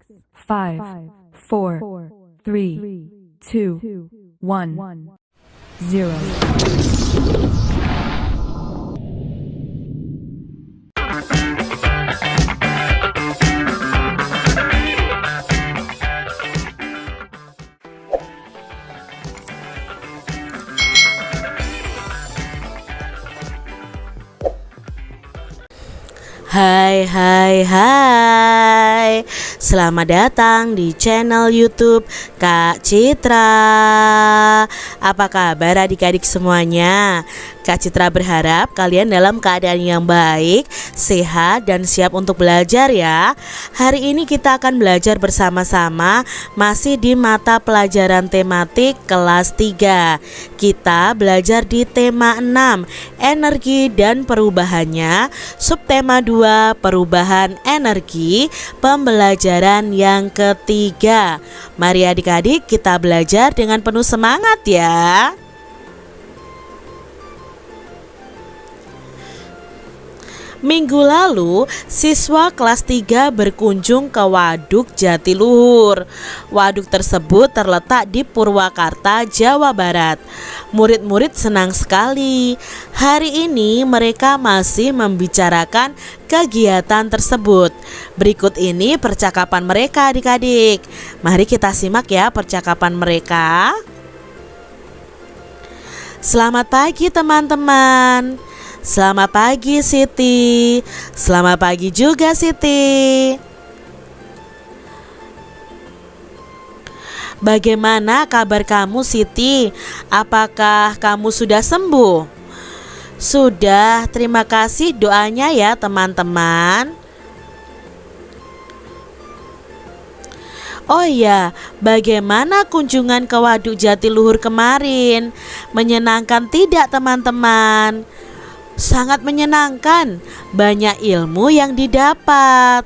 5, 4, 3, 2, 1, 0. Hai, selamat datang di channel YouTube Kak Citra. Apa kabar adik-adik semuanya? Kak Citra berharap kalian dalam keadaan yang baik, sehat, dan siap untuk belajar ya. Hari ini kita akan belajar bersama-sama masih di mata pelajaran tematik kelas 3. Kita belajar di tema 6, energi dan perubahannya, subtema 2, perubahan energi, pembelajaran yang ketiga. Mari adik-adik kita belajar dengan penuh semangat ya. Minggu lalu, siswa kelas 3 berkunjung ke Waduk Jatiluhur. Waduk tersebut terletak di Purwakarta, Jawa Barat. Murid-murid senang sekali. Hari ini mereka masih membicarakan kegiatan tersebut. Berikut ini percakapan mereka adik-adik. Mari kita simak ya percakapan mereka. Selamat pagi teman-teman. Selamat pagi Siti. Selamat pagi juga Siti. Bagaimana kabar kamu Siti? Apakah kamu sudah sembuh? Sudah, terima kasih doanya ya teman-teman. Oh iya, bagaimana kunjungan ke Waduk Jatiluhur kemarin? Menyenangkan tidak teman-teman? Sangat menyenangkan, banyak ilmu yang didapat.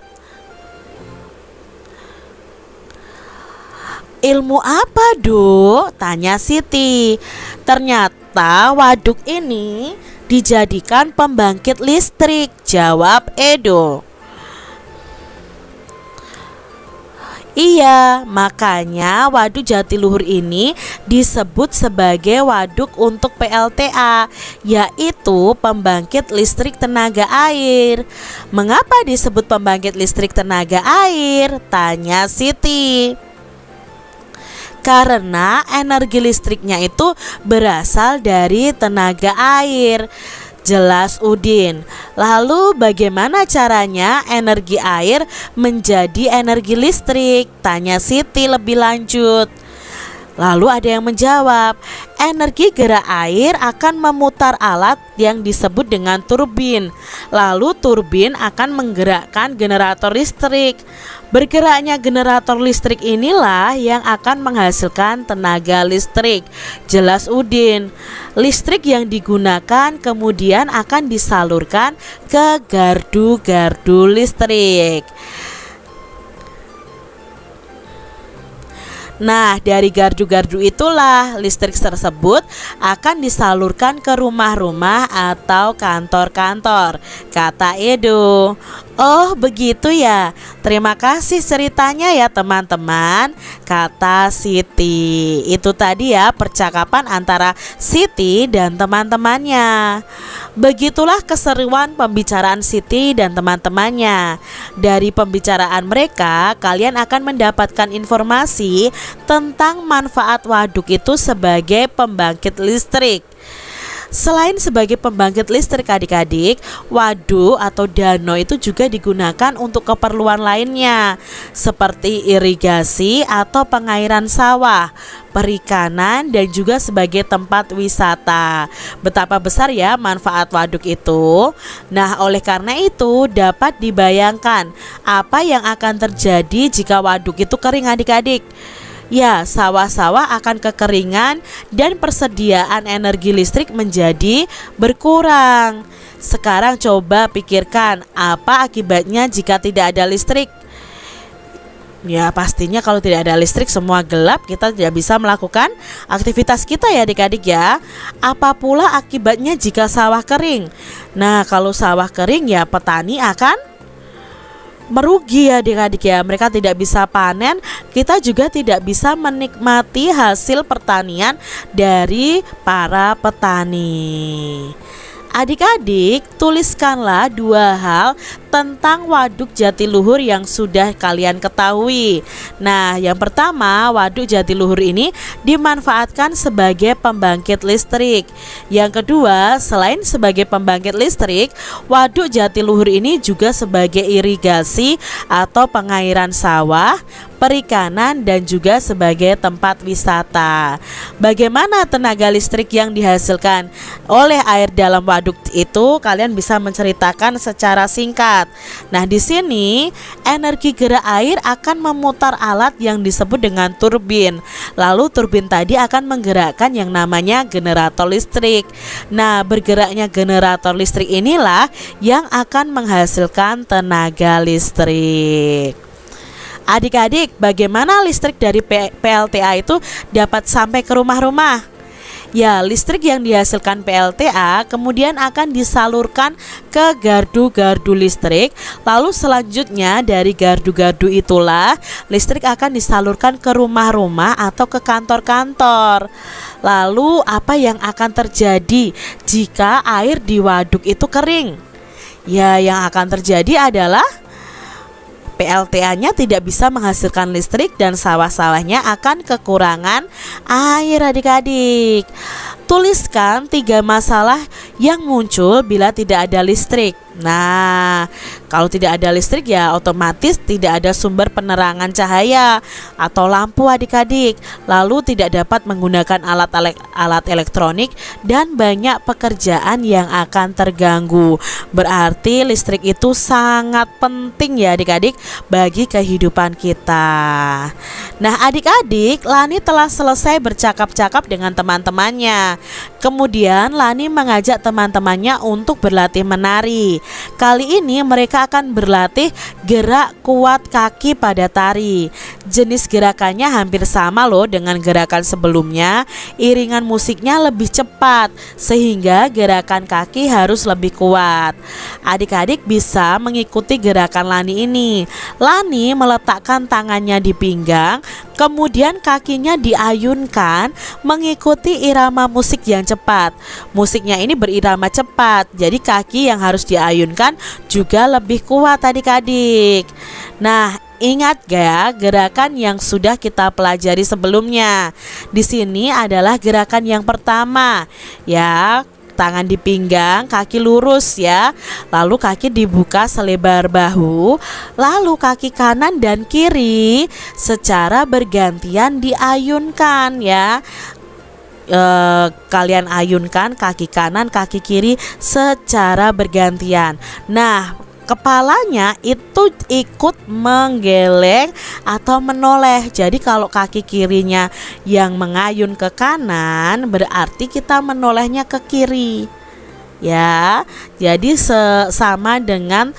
Ilmu apa, Duk? Tanya Siti. Ternyata waduk ini dijadikan pembangkit listrik, jawab Edo. Iya, makanya Waduk Jatiluhur ini disebut sebagai waduk untuk PLTA, yaitu pembangkit listrik tenaga air. Mengapa disebut pembangkit listrik tenaga air? Tanya Siti. Karena energi listriknya itu berasal dari tenaga air, jelas Udin. Lalu bagaimana caranya energi air menjadi energi listrik? Tanya Siti lebih lanjut. Lalu ada yang menjawab, energi gerak air akan memutar alat yang disebut dengan turbin. Lalu turbin akan menggerakkan generator listrik. Bergeraknya generator listrik inilah yang akan menghasilkan tenaga listrik, jelas Udin. Listrik yang digunakan kemudian akan disalurkan ke gardu-gardu listrik. Nah, dari gardu-gardu itulah listrik tersebut akan disalurkan ke rumah-rumah atau kantor-kantor, kata Edo. Oh, begitu ya. Terima kasih ceritanya ya teman-teman, kata Siti. Itu tadi ya percakapan antara Siti dan teman-temannya. Begitulah keseruan pembicaraan Siti dan teman-temannya. Dari pembicaraan mereka, kalian akan mendapatkan informasi tentang manfaat waduk itu sebagai pembangkit listrik. Selain sebagai pembangkit listrik adik-adik, waduk atau danau itu juga digunakan untuk keperluan lainnya, seperti irigasi atau pengairan sawah, perikanan, dan juga sebagai tempat wisata. Betapa besar ya manfaat waduk itu. Nah, oleh karena itu dapat dibayangkan apa yang akan terjadi jika waduk itu kering adik-adik. Ya, sawah-sawah akan kekeringan dan persediaan energi listrik menjadi berkurang. Sekarang coba pikirkan apa akibatnya jika tidak ada listrik. Ya, pastinya kalau tidak ada listrik semua gelap, kita tidak bisa melakukan aktivitas kita ya adik-adik ya. Apa pula akibatnya jika sawah kering? Nah, kalau sawah kering ya petani akan merugi ya adik-adik ya. Mereka tidak bisa panen, kita juga tidak bisa menikmati hasil pertanian dari para petani. Adik-adik, tuliskanlah 2 hal tentang Waduk Jatiluhur yang sudah kalian ketahui. Nah, yang pertama, Waduk Jatiluhur ini dimanfaatkan sebagai pembangkit listrik. Yang kedua, selain sebagai pembangkit listrik, Waduk Jatiluhur ini juga sebagai irigasi atau pengairan sawah, perikanan, dan juga sebagai tempat wisata. Bagaimana tenaga listrik yang dihasilkan oleh air dalam waduk itu? Kalian bisa menceritakan secara singkat. Nah, di sini energi gerak air akan memutar alat yang disebut dengan turbin. Lalu turbin tadi akan menggerakkan yang namanya generator listrik. Nah, bergeraknya generator listrik inilah yang akan menghasilkan tenaga listrik. Adik-adik, bagaimana listrik dari PLTA itu dapat sampai ke rumah-rumah? Ya, listrik yang dihasilkan PLTA kemudian akan disalurkan ke gardu-gardu listrik. Lalu selanjutnya dari gardu-gardu itulah listrik akan disalurkan ke rumah-rumah atau ke kantor-kantor. Lalu apa yang akan terjadi jika air di waduk itu kering? Ya, yang akan terjadi adalah PLTA-nya tidak bisa menghasilkan listrik dan sawah-sawahnya akan kekurangan air adik-adik. Tuliskan 3 masalah yang muncul bila tidak ada listrik. Nah, kalau tidak ada listrik ya otomatis tidak ada sumber penerangan cahaya atau lampu adik-adik. Lalu tidak dapat menggunakan alat elektronik dan banyak pekerjaan yang akan terganggu. Berarti listrik itu sangat penting ya adik-adik bagi kehidupan kita. Nah, adik-adik, Lani telah selesai bercakap-cakap dengan teman-temannya. Kemudian Lani mengajak teman-temannya untuk berlatih menari. Kali ini mereka akan berlatih gerak kuat kaki pada tari. Jenis gerakannya hampir sama loh dengan gerakan sebelumnya. Iringan musiknya lebih cepat sehingga gerakan kaki harus lebih kuat. Adik-adik bisa mengikuti gerakan Lani ini. Lani meletakkan tangannya di pinggang, kemudian kakinya diayunkan mengikuti irama musik yang cepat. Musiknya ini berirama cepat, jadi kaki yang harus diayunkan juga lebih kuat adik-adik. Nah, ingat gak ya gerakan yang sudah kita pelajari sebelumnya? Di sini adalah gerakan yang pertama, ya. Tangan di pinggang, kaki lurus ya. Lalu kaki dibuka selebar bahu. Lalu kaki kanan dan kiri secara bergantian diayunkan ya. Kalian ayunkan kaki kanan, kaki kiri secara bergantian. Nah, kepalanya itu ikut menggeleng atau menoleh. Jadi kalau kaki kirinya yang mengayun ke kanan, berarti kita menolehnya ke kiri. Ya, jadi sama dengan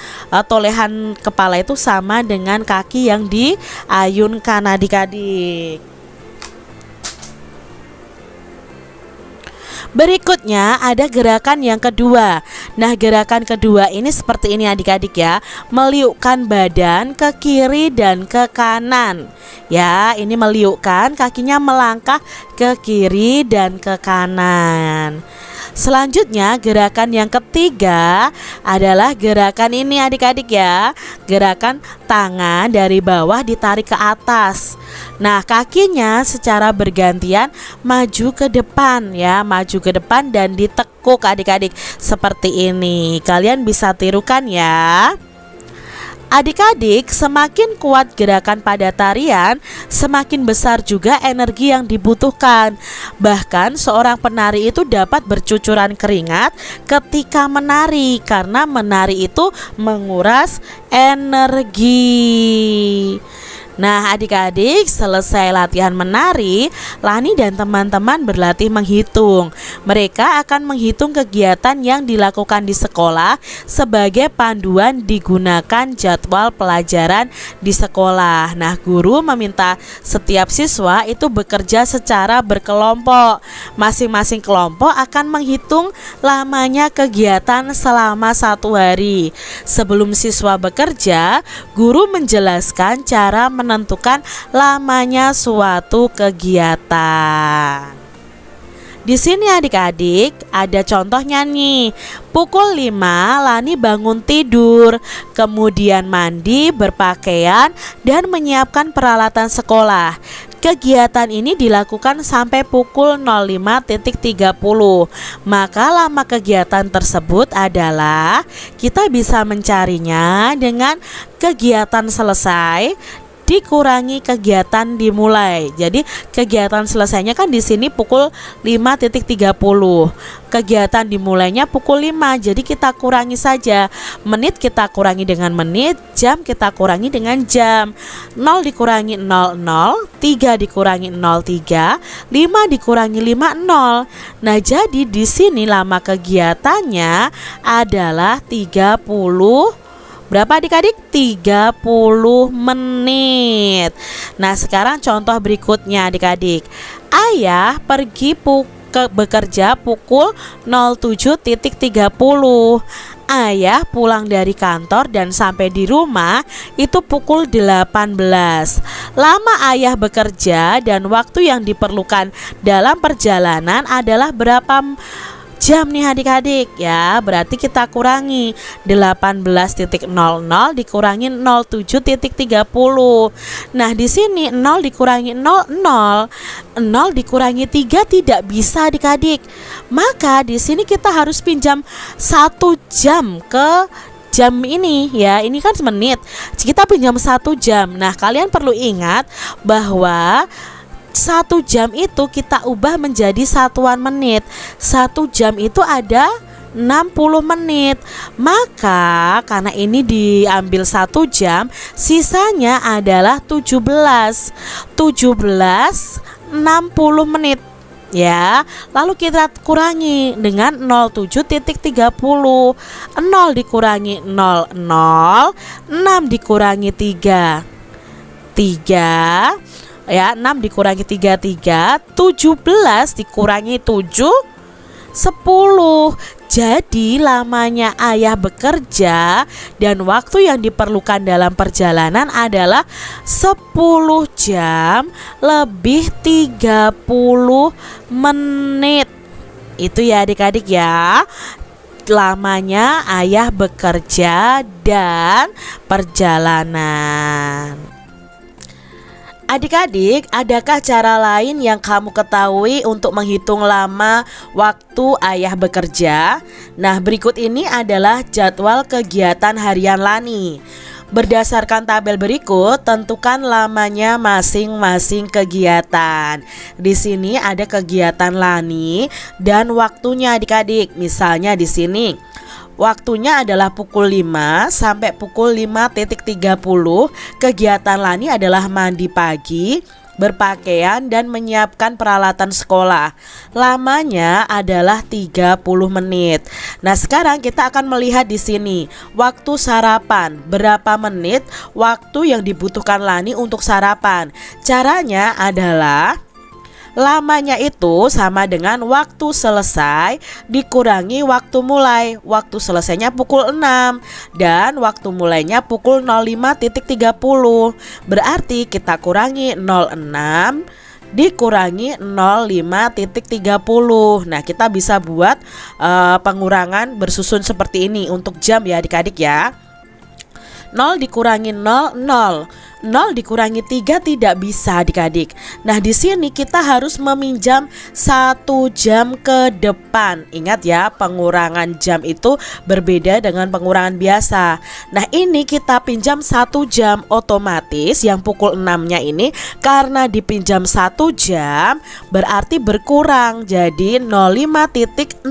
tolehan kepala itu sama dengan kaki yang diayunkan adik-adik. Berikutnya ada gerakan yang kedua. Nah, gerakan kedua ini seperti ini adik-adik ya. Meliukkan badan ke kiri dan ke kanan. Ya, ini meliukkan, kakinya melangkah ke kiri dan ke kanan. Selanjutnya gerakan yang ketiga adalah gerakan ini adik-adik ya. Gerakan tangan dari bawah ditarik ke atas. Nah, kakinya secara bergantian maju ke depan ya, maju ke depan dan ditekuk adik-adik seperti ini. Kalian bisa tirukan ya. Adik-adik, semakin kuat gerakan pada tarian, semakin besar juga energi yang dibutuhkan. Bahkan seorang penari itu dapat bercucuran keringat ketika menari, karena menari itu menguras energi. Nah, adik-adik, selesai latihan menari, Lani dan teman-teman berlatih menghitung. Mereka akan menghitung kegiatan yang dilakukan di sekolah sebagai panduan digunakan jadwal pelajaran di sekolah. Nah, guru meminta setiap siswa itu bekerja secara berkelompok. Masing-masing kelompok akan menghitung lamanya kegiatan selama 1 hari. Sebelum siswa bekerja, guru menjelaskan cara menentukan lamanya suatu kegiatan. Di sini adik-adik ada contohnya nih. Pukul 5 Lani bangun tidur, kemudian mandi, berpakaian, dan menyiapkan peralatan sekolah. Kegiatan ini dilakukan sampai pukul 05.30. Maka lama kegiatan tersebut adalah kita bisa mencarinya dengan kegiatan selesai dikurangi kegiatan dimulai. Jadi kegiatan selesainya kan di sini pukul 5.30. Kegiatan dimulainya pukul 5. Jadi kita kurangi saja. Menit kita kurangi dengan menit, jam kita kurangi dengan jam. 0 dikurangi 00, 3 dikurangi 03, 5 dikurangi 50. Nah, jadi di sini lama kegiatannya adalah 30. Berapa adik-adik? 30 menit. Nah, sekarang contoh berikutnya adik-adik. Ayah pergi bekerja pukul 07.30. Ayah pulang dari kantor dan sampai di rumah itu pukul 18. Lama ayah bekerja dan waktu yang diperlukan dalam perjalanan adalah berapa jam nih adik-adik ya? Berarti kita kurangi 18.00 dikurangi 07.30. Nah, di sini 0 dikurangi 00, 0 dikurangi 3 tidak bisa adik-adik. Maka di sini kita harus pinjam 1 jam ke jam ini ya. Ini kan menit. Kita pinjam 1 jam. Nah, kalian perlu ingat bahwa 1 jam itu kita ubah menjadi satuan menit. 1 jam itu ada 60 menit. Maka karena ini diambil 1 jam, sisanya adalah 17 60 menit ya. Lalu kita kurangi dengan 07.30. 0 dikurangi 00, 6 dikurangi 3 ya, 6 dikurangi 3, 17 dikurangi 7, 10. Jadi lamanya ayah bekerja dan waktu yang diperlukan dalam perjalanan adalah 10 jam lebih 30 menit. Itu ya adik-adik ya, lamanya ayah bekerja dan perjalanan. Adik-adik, adakah cara lain yang kamu ketahui untuk menghitung lama waktu ayah bekerja? Nah, berikut ini adalah jadwal kegiatan harian Lani. Berdasarkan tabel berikut, tentukan lamanya masing-masing kegiatan. Di sini ada kegiatan Lani dan waktunya adik-adik. Misalnya di sini waktunya adalah pukul 5 sampai pukul 5.30. Kegiatan Lani adalah mandi pagi, berpakaian, dan menyiapkan peralatan sekolah. Lamanya adalah 30 menit. Nah, sekarang kita akan melihat di sini waktu sarapan. Berapa menit waktu yang dibutuhkan Lani untuk sarapan? Caranya adalah lamanya itu sama dengan waktu selesai dikurangi waktu mulai. Waktu selesainya pukul 6 dan waktu mulainya pukul 05.30. Berarti kita kurangi 06 dikurangi 05.30. Nah, kita bisa buat pengurangan bersusun seperti ini untuk jam ya adik-adik ya. 0 dikurangi 00, 0 dikurangi 3 tidak bisa adik-adik. Nah, di sini kita harus meminjam 1 jam ke depan. Ingat ya, pengurangan jam itu berbeda dengan pengurangan biasa. Nah, ini kita pinjam 1 jam, otomatis yang pukul 6-nya ini karena dipinjam 1 jam berarti berkurang jadi 05.60.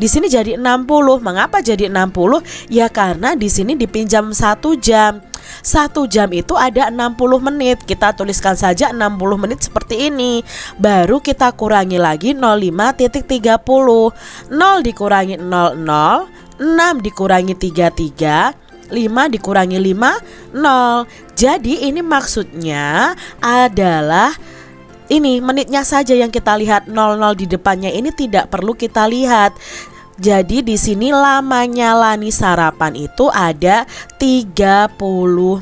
Di sini jadi 60. Mengapa jadi 60? Ya karena di sini dipinjam 1 jam. 1 jam itu ada 60 menit. Kita tuliskan saja 60 menit seperti ini. Baru kita kurangi lagi 05.30. 0 dikurangi 00, 6 dikurangi 33, 5 dikurangi 5, 0. Jadi ini maksudnya adalah ini menitnya saja yang kita lihat, 00 di depannya ini tidak perlu kita lihat. Jadi di sini lamanya Lani sarapan itu ada 30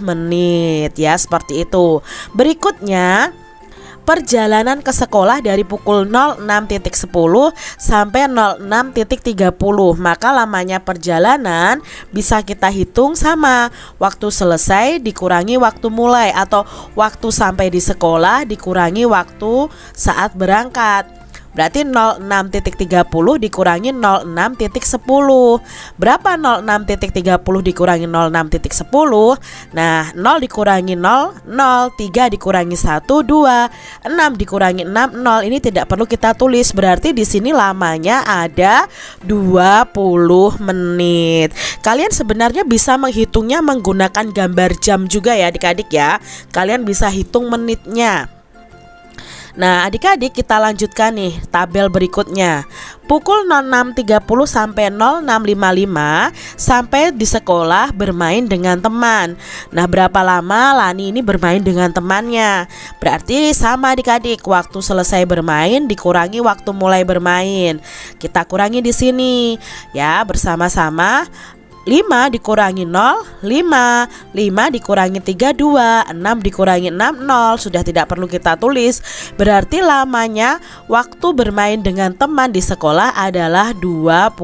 menit ya, seperti itu. Berikutnya perjalanan ke sekolah dari pukul 06.10 sampai 06.30. Maka lamanya perjalanan bisa kita hitung sama waktu selesai dikurangi waktu mulai, atau waktu sampai di sekolah dikurangi waktu saat berangkat. Berarti 06.30 dikurangi 06.10. Berapa 06.30 dikurangi 06.10? Nah, 0 dikurangi 0, 0, 3 dikurangi 1, 2, 6 dikurangi 6, 0. Ini tidak perlu kita tulis. Berarti di sini lamanya ada 20 menit. Kalian sebenarnya bisa menghitungnya menggunakan gambar jam juga ya adik-adik ya. Kalian bisa hitung menitnya. Nah adik-adik, kita lanjutkan nih tabel berikutnya. Pukul 06.30 sampai 06.55 sampai di sekolah bermain dengan teman. Nah berapa lama Lani ini bermain dengan temannya? Berarti sama adik-adik, waktu selesai bermain dikurangi waktu mulai bermain. Kita kurangi di sini ya bersama-sama. 5 dikurangi 0, 5 dikurangi 3, 2, 6 dikurangi 6, 0. Sudah tidak perlu kita tulis. Berarti lamanya waktu bermain dengan teman di sekolah adalah 25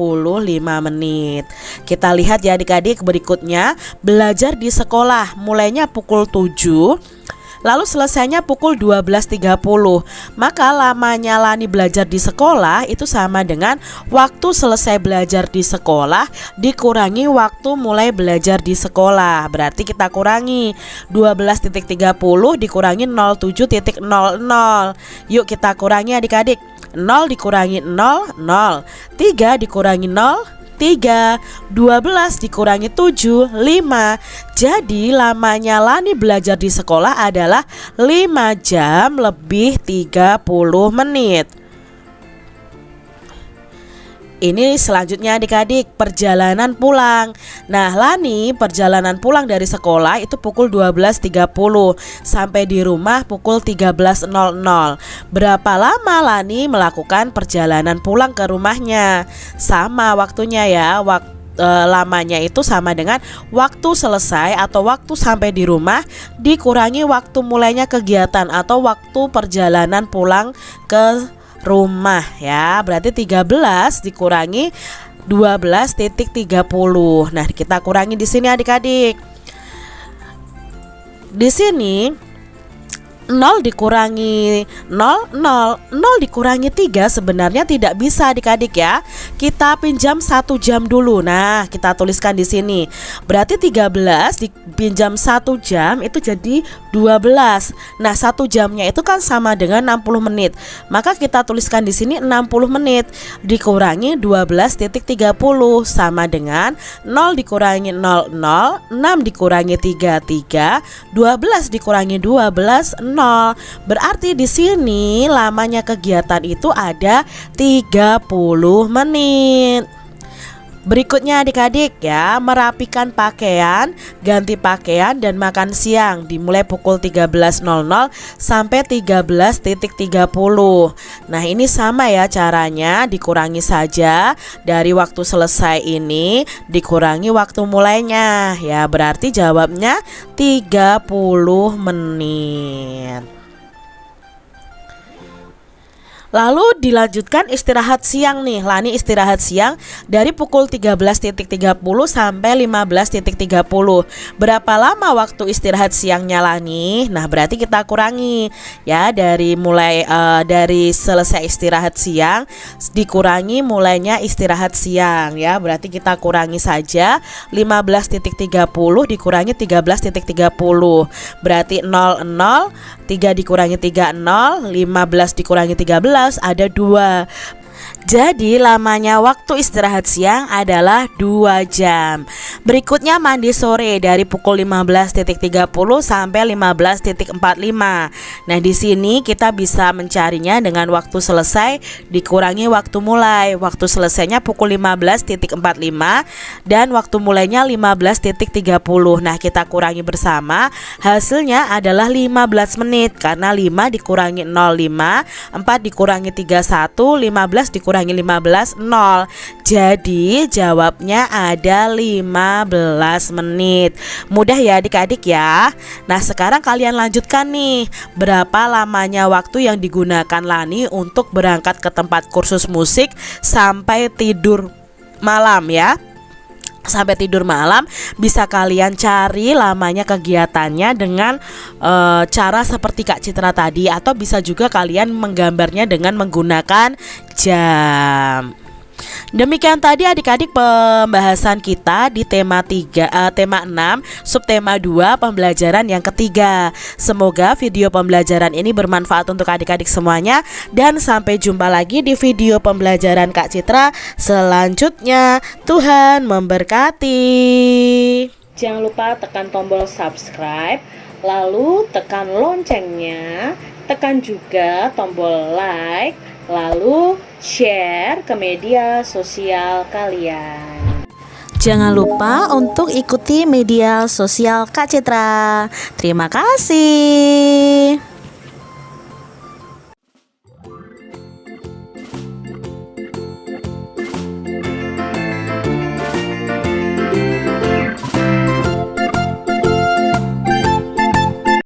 menit. Kita lihat ya adik-adik berikutnya. Belajar di sekolah mulainya pukul 7, lalu selesainya pukul 12.30. Maka lamanya Lani belajar di sekolah itu sama dengan waktu selesai belajar di sekolah dikurangi waktu mulai belajar di sekolah. Berarti kita kurangi 12.30 dikurangi 07.00. Yuk kita kurangi adik-adik. 0 dikurangi 0, 0. 3 dikurangi 0, 3, 12 dikurangi 7, 5. Jadi lamanya Lani belajar di sekolah adalah 5 jam lebih 30 menit. Ini selanjutnya adik-adik, perjalanan pulang. Nah Lani perjalanan pulang dari sekolah itu pukul 12.30 sampai di rumah pukul 13.00. Berapa lama Lani melakukan perjalanan pulang ke rumahnya? Sama waktunya ya, lamanya itu sama dengan waktu selesai atau waktu sampai di rumah dikurangi waktu mulainya kegiatan atau waktu perjalanan pulang ke rumah ya. Berarti 13 dikurangi 12.30. Nah, kita kurangi di sini adik-adik. Di sini 0 dikurangi 0, 0 dikurangi 3 sebenarnya tidak bisa adik-adik ya. Kita pinjam 1 jam dulu. Nah kita tuliskan di sini. Berarti 13 dipinjam 1 jam itu jadi 12. Nah 1 jamnya itu kan sama dengan 60 menit. Maka kita tuliskan di sini 60 menit dikurangi 12.30 sama dengan 0 dikurangi 00, 6 dikurangi 33, 12 dikurangi 12, 0. Berarti di sini lamanya kegiatan itu ada 30 menit. Berikutnya adik-adik ya, merapikan pakaian, ganti pakaian dan makan siang dimulai pukul 13.00 sampai 13.30. Nah ini sama ya caranya, dikurangi saja dari waktu selesai ini dikurangi waktu mulainya ya, berarti jawabnya 30 menit. Lalu dilanjutkan istirahat siang nih. Lani istirahat siang dari pukul 13.30 sampai 15.30. Berapa lama waktu istirahat siangnya Lani? Nah berarti kita kurangi ya, dari selesai istirahat siang dikurangi mulainya istirahat siang ya. Berarti kita kurangi saja 15.30 dikurangi 13.30. Berarti 00, 3 dikurangi 30, 15 dikurangi 13 ada 2. Jadi lamanya waktu istirahat siang adalah 2 jam. Berikutnya mandi sore dari pukul 15.30 sampai 15.45. Nah, di sini kita bisa mencarinya dengan waktu selesai dikurangi waktu mulai. Waktu selesainya pukul 15.45 dan waktu mulainya 15.30. Nah, kita kurangi bersama. Hasilnya adalah 15 menit karena 5 dikurangi 05, 4 dikurangi 31, 15 dikurangi 15, 0. Jadi jawabnya ada 15 menit. Mudah ya adik-adik ya. Nah, sekarang kalian lanjutkan nih. Berapa lamanya waktu yang digunakan Lani untuk berangkat ke tempat kursus musik sampai tidur malam ya? Sampai tidur malam bisa kalian cari lamanya kegiatannya dengan cara seperti Kak Citra tadi, atau bisa juga kalian menggambarnya dengan menggunakan jam. Demikian tadi adik-adik pembahasan kita di tema 6 subtema 2 pembelajaran yang ketiga. Semoga video pembelajaran ini bermanfaat untuk adik-adik semuanya, dan sampai jumpa lagi di video pembelajaran Kak Citra selanjutnya. Tuhan memberkati. Jangan lupa tekan tombol subscribe, lalu tekan loncengnya, tekan juga tombol like, lalu share ke media sosial kalian. Jangan lupa untuk ikuti media sosial Kak Citra. Terima kasih.